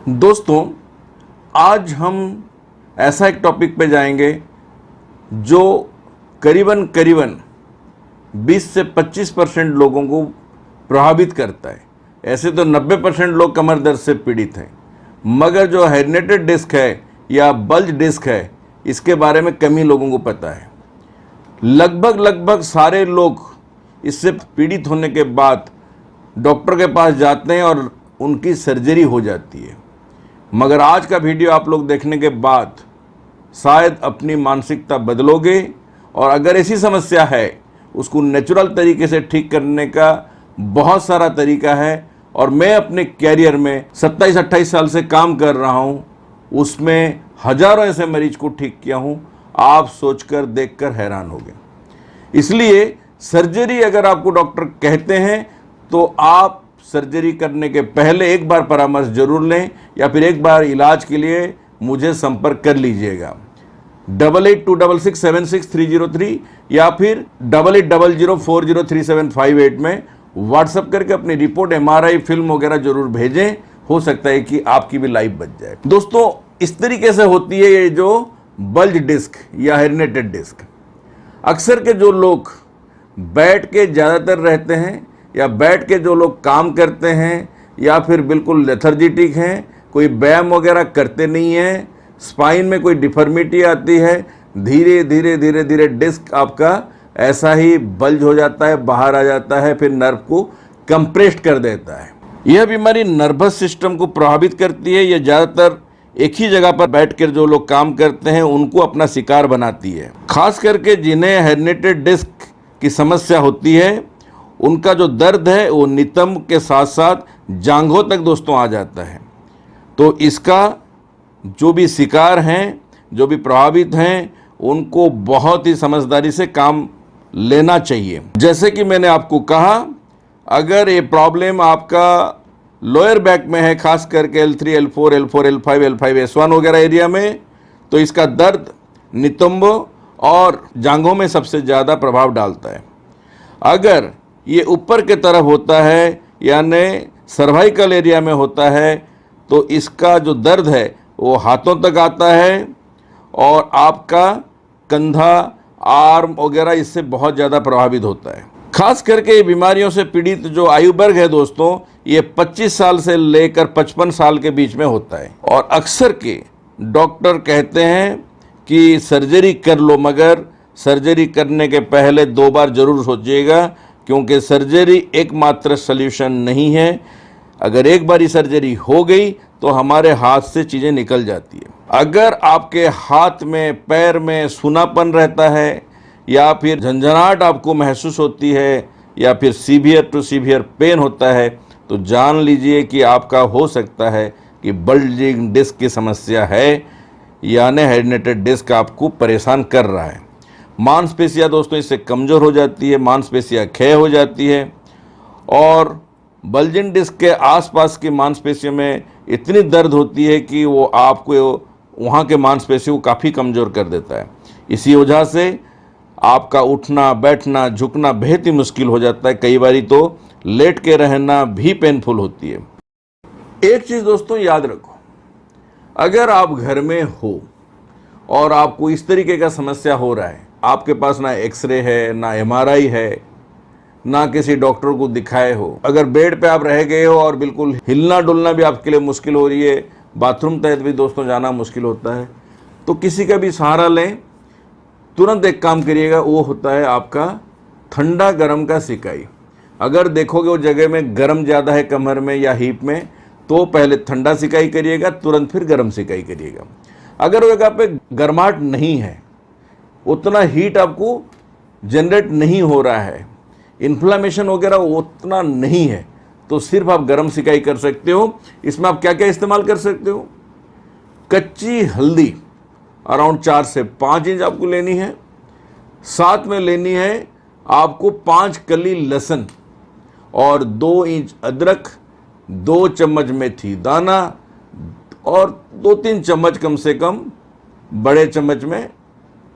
दोस्तों, आज हम ऐसा एक टॉपिक पे जाएंगे जो करीबन 20 से 25% लोगों को प्रभावित करता है। ऐसे तो 90% लोग कमर दर्द से पीड़ित हैं, मगर जो हेर्निएटेड डिस्क है या बल्ज डिस्क है, इसके बारे में कम ही लोगों को पता है। लगभग सारे लोग इससे पीड़ित होने के बाद डॉक्टर के पास जाते हैं और उनकी सर्जरी हो जाती है। मगर आज का वीडियो आप लोग देखने के बाद शायद अपनी मानसिकता बदलोगे और अगर ऐसी समस्या है उसको नेचुरल तरीके से ठीक करने का बहुत सारा तरीका है। और मैं अपने कैरियर में 27-28 साल से काम कर रहा हूँ, उसमें हजारों ऐसे मरीज को ठीक किया हूँ। आप सोचकर देखकर हैरान होंगे। इसलिए सर्जरी अगर आपको डॉक्टर कहते हैं तो आप सर्जरी करने के पहले एक बार परामर्श जरूर लें या फिर एक बार इलाज के लिए मुझे संपर्क कर लीजिएगा। 8826676303 या फिर 8800403758 में व्हाट्सएप करके अपनी रिपोर्ट, MRI, फिल्म वगैरह जरूर भेजें। हो सकता है कि आपकी भी लाइफ बच जाए। दोस्तों, इस तरीके से होती है ये जो बल्ज डिस्क या हेर्निएटेड डिस्क। अक्सर के जो लोग बैठ के ज़्यादातर रहते हैं या बैठ के जो लोग काम करते हैं या फिर बिल्कुल लेथर्जिटिक हैं, कोई व्यायाम वगैरह करते नहीं हैं, स्पाइन में कोई डिफॉर्मिटी आती है, धीरे धीरे डिस्क आपका ऐसा ही बल्ज हो जाता है, बाहर आ जाता है, फिर नर्व को कंप्रेस्ड कर देता है। यह बीमारी नर्वस सिस्टम को प्रभावित करती है। यह ज़्यादातर एक ही जगह पर बैठकर जो लोग काम करते हैं उनको अपना शिकार बनाती है। खास करके जिन्हें हेर्निएटेड डिस्क की समस्या होती है, उनका जो दर्द है वो नितंब के साथ साथ जांघों तक दोस्तों आ जाता है। तो इसका जो भी शिकार हैं, जो भी प्रभावित हैं, उनको बहुत ही समझदारी से काम लेना चाहिए। जैसे कि मैंने आपको कहा, अगर ये प्रॉब्लम आपका लोअर बैक में है, खास करके L3, L4, L5, S1 वगैरह एरिया में, तो इसका दर्द नितंब और जांघों में सबसे ज़्यादा प्रभाव डालता है। अगर ये ऊपर के तरफ होता है यानी सर्वाइकल एरिया में होता है, तो इसका जो दर्द है वो हाथों तक आता है और आपका कंधा, आर्म वगैरह इससे बहुत ज़्यादा प्रभावित होता है। खास करके ये बीमारियों से पीड़ित जो आयु वर्ग है दोस्तों, ये 25 साल से लेकर 55 साल के बीच में होता है। और अक्सर के डॉक्टर कहते हैं कि सर्जरी कर लो, मगर सर्जरी करने के पहले 2 बार ज़रूर सोचिएगा, क्योंकि सर्जरी एकमात्र सल्यूशन नहीं है। अगर एक बार सर्जरी हो गई तो हमारे हाथ से चीज़ें निकल जाती है। अगर आपके हाथ में, पैर में सूनापन रहता है या फिर झंझनाहट आपको महसूस होती है या फिर सीवियर टू सीवियर पेन होता है, तो जान लीजिए कि आपका हो सकता है कि बल्जिंग डिस्क की समस्या है, यानी हेर्निएटेड डिस्क आपको परेशान कर रहा है। मांसपेशियाँ दोस्तों इससे कमज़ोर हो जाती है, मांसपेशियाँ क्षय हो जाती है और बल्जिंग डिस्क के आसपास की मांसपेशियों में इतनी दर्द होती है कि वो आपको वहाँ के मांसपेशियों को काफ़ी कमज़ोर कर देता है। इसी वजह से आपका उठना, बैठना, झुकना बेहद ही मुश्किल हो जाता है। कई बारी तो लेट के रहना भी पेनफुल होती है। एक चीज़ दोस्तों याद रखो, अगर आप घर में हो और आपको इस तरीके का समस्या हो रहा है, आपके पास ना एक्सरे है, ना MRI है, ना किसी डॉक्टर को दिखाए हो, अगर बेड पे आप रह गए हो और बिल्कुल हिलना डुलना भी आपके लिए मुश्किल हो रही है, बाथरूम तक भी दोस्तों जाना मुश्किल होता है, तो किसी का भी सहारा लें। तुरंत एक काम करिएगा, वो होता है आपका ठंडा गर्म का सिकाई। अगर देखोगे वो जगह में गर्म ज़्यादा है कमर में या हिप में, तो पहले ठंडा सिकाई करिएगा, तुरंत फिर गर्म सिकाई करिएगा। अगर वो जगह पे गर्माहट नहीं है, उतना हीट आपको जनरेट नहीं हो रहा है, इन्फ्लामेशन वगैरह उतना नहीं है, तो सिर्फ आप गर्म सिकाई कर सकते हो। इसमें आप क्या क्या इस्तेमाल कर सकते हो? कच्ची हल्दी अराउंड 4 से 5 इंच आपको लेनी है। साथ में लेनी है आपको 5 कली लहसुन और 2 इंच अदरक, 2 चम्मच मेथी दाना और 2-3 चम्मच कम से कम बड़े चम्मच में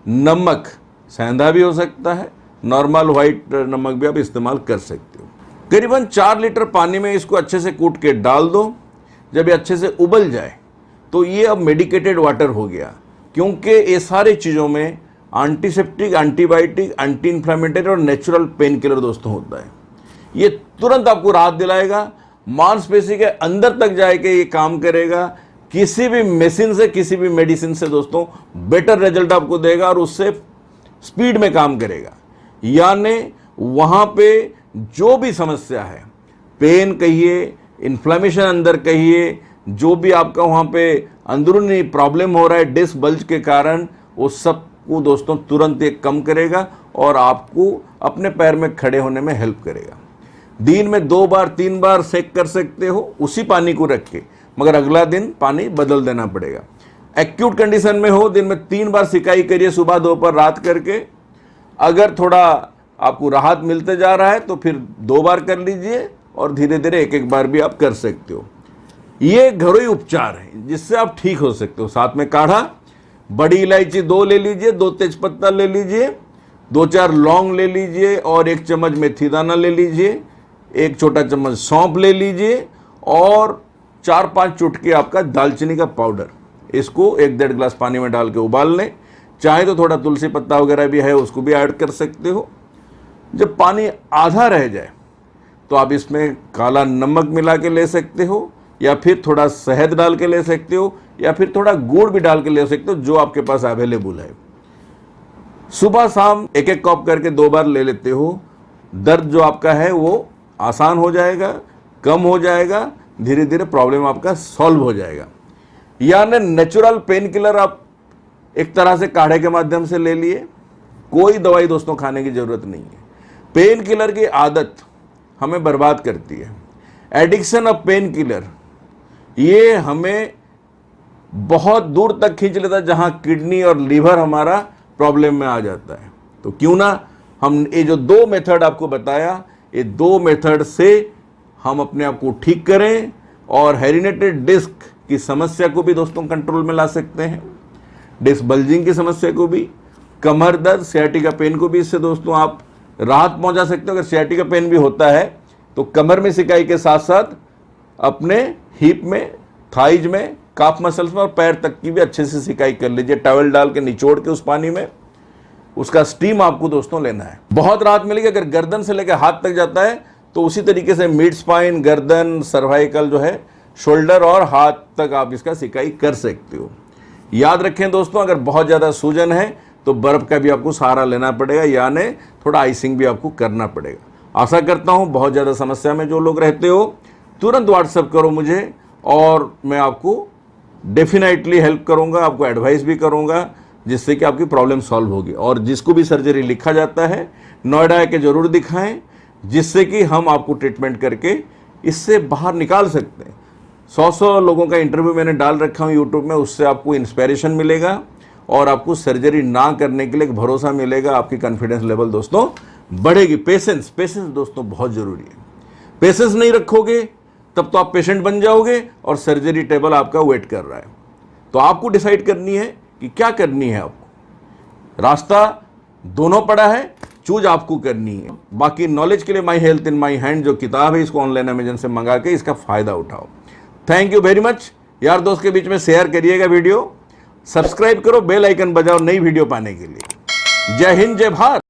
नमक, सेंधा भी हो सकता है, नॉर्मल वाइट नमक भी आप इस्तेमाल कर सकते हो। करीबन 4 लीटर पानी में इसको अच्छे से कूट के डाल दो। जब ये अच्छे से उबल जाए तो ये अब मेडिकेटेड वाटर हो गया, क्योंकि ये सारे चीज़ों में एंटीसेप्टिक, एंटीबायोटिक, एंटी इन्फ्लेमेटरी और नेचुरल पेन किलर दोस्तों होता है। ये तुरंत आपको राहत दिलाएगा, मांसपेशी के अंदर तक जाके ये काम करेगा, किसी भी मेडिसिन से, किसी भी मेडिसिन से दोस्तों बेटर रिजल्ट आपको देगा और उससे स्पीड में काम करेगा। यानी वहाँ पे जो भी समस्या है, पेन कहिए, इन्फ्लेमेशन अंदर कहिए, जो भी आपका वहाँ पे अंदरूनी प्रॉब्लम हो रहा है डिस्क बल्ज के कारण, वो सब को दोस्तों तुरंत ये कम करेगा और आपको अपने पैर में खड़े होने में हेल्प करेगा। दिन में 2 बार 3 बार सेक कर सकते हो उसी पानी को रख के, मगर अगला दिन पानी बदल देना पड़ेगा। एक्यूट कंडीशन में हो, दिन में 3 बार सिकाई करिए, सुबह दोपहर रात करके। अगर थोड़ा आपको राहत मिलते जा रहा है तो फिर 2 बार कर लीजिए और धीरे धीरे एक बार भी आप कर सकते हो। ये घरेलू उपचार है जिससे आप ठीक हो सकते हो। साथ में काढ़ा, बड़ी इलायची 2 ले लीजिए, 2 तेजपत्ता ले लीजिए, 2-4 लौंग ले लीजिए और 1 चम्मच मेथी दाना ले लीजिए, 1 छोटा चम्मच सौंफ ले लीजिए और 4-5 चुटकी आपका दालचीनी का पाउडर। इसको 1-1.5 गिलास पानी में डाल के उबाल लें। चाहे तो थोड़ा तुलसी पत्ता वगैरह भी है उसको भी ऐड कर सकते हो। जब पानी आधा रह जाए तो आप इसमें काला नमक मिला के ले सकते हो, या फिर थोड़ा शहद डाल के ले सकते हो, या फिर थोड़ा गुड़ भी डाल के ले सकते हो, जो आपके पास अवेलेबल है। सुबह शाम 1-1 कप करके 2 बार ले लेते हो, दर्द जो आपका है वो आसान हो जाएगा, कम हो जाएगा, धीरे धीरे प्रॉब्लम आपका सॉल्व हो जाएगा। यानी नेचुरल पेन किलर आप एक तरह से काढ़े के माध्यम से ले लिए, कोई दवाई दोस्तों खाने की ज़रूरत नहीं है। पेन किलर की आदत हमें बर्बाद करती है। एडिक्शन ऑफ पेन किलर ये हमें बहुत दूर तक खींच लेता है, जहाँ किडनी और लीवर हमारा प्रॉब्लम में आ जाता है। तो क्यों ना हम ये जो 2 मेथड आपको बताया, ये 2 मेथड से हम अपने आप को ठीक करें और हेरिडिटेरी डिस्क की समस्या को भी दोस्तों कंट्रोल में ला सकते हैं, डिस्क बल्जिंग की समस्या को भी, कमर दर्द, सियाटिका पेन को भी इससे दोस्तों आप राहत पहुंचा सकते हो। अगर सियाटिका पेन भी होता है तो कमर में सिकाई के साथ साथ अपने हिप में, थाइज में, काफ मसल्स में और पैर तक की भी अच्छे से सिकाई कर लीजिए। टॉवल डाल के निचोड़ के उस पानी में उसका स्टीम आपको दोस्तों लेना है, बहुत राहत मिलेगी। अगर गर्दन से लेकर हाथ तक जाता है तो उसी तरीके से मिड स्पाइन, गर्दन, सर्वाइकल जो है, शोल्डर और हाथ तक आप इसका सिकाई कर सकते हो। याद रखें दोस्तों, अगर बहुत ज़्यादा सूजन है तो बर्फ़ का भी आपको सहारा लेना पड़ेगा, यानी थोड़ा आइसिंग भी आपको करना पड़ेगा। आशा करता हूँ बहुत ज़्यादा समस्या में जो लोग रहते हो तुरंत व्हाट्सएप करो मुझे और मैं आपको डेफिनेटली हेल्प करूँगा, आपको एडवाइस भी करूँगा, जिससे कि आपकी प्रॉब्लम सॉल्व होगी। और जिसको भी सर्जरी लिखा जाता है नोएडा के ज़रूर दिखाएं, जिससे कि हम आपको ट्रीटमेंट करके इससे बाहर निकाल सकते हैं। 100 लोगों का इंटरव्यू मैंने डाल रखा हूँ यूट्यूब में, उससे आपको इंस्पिरेशन मिलेगा और आपको सर्जरी ना करने के लिए एक भरोसा मिलेगा। आपकी कॉन्फिडेंस लेवल दोस्तों बढ़ेगी। पेशेंस दोस्तों बहुत ज़रूरी है। पेशेंस नहीं रखोगे तब तो आप पेशेंट बन जाओगे और सर्जरी टेबल आपका वेट कर रहा है। तो आपको डिसाइड करनी है कि क्या करनी है आपको। रास्ता दोनों पड़ा है, चूज आपको करनी है। बाकी नॉलेज के लिए my health in my hand जो किताब है, इसको ऑनलाइन अमेजन से मंगा के इसका फ़ायदा उठाओ। Thank you very much. यार दोस्त के बीच में शेयर करिएगा वीडियो, सब्सक्राइब करो, बेल आइकन बजाओ नई वीडियो पाने के लिए। जय हिंद, जय भारत।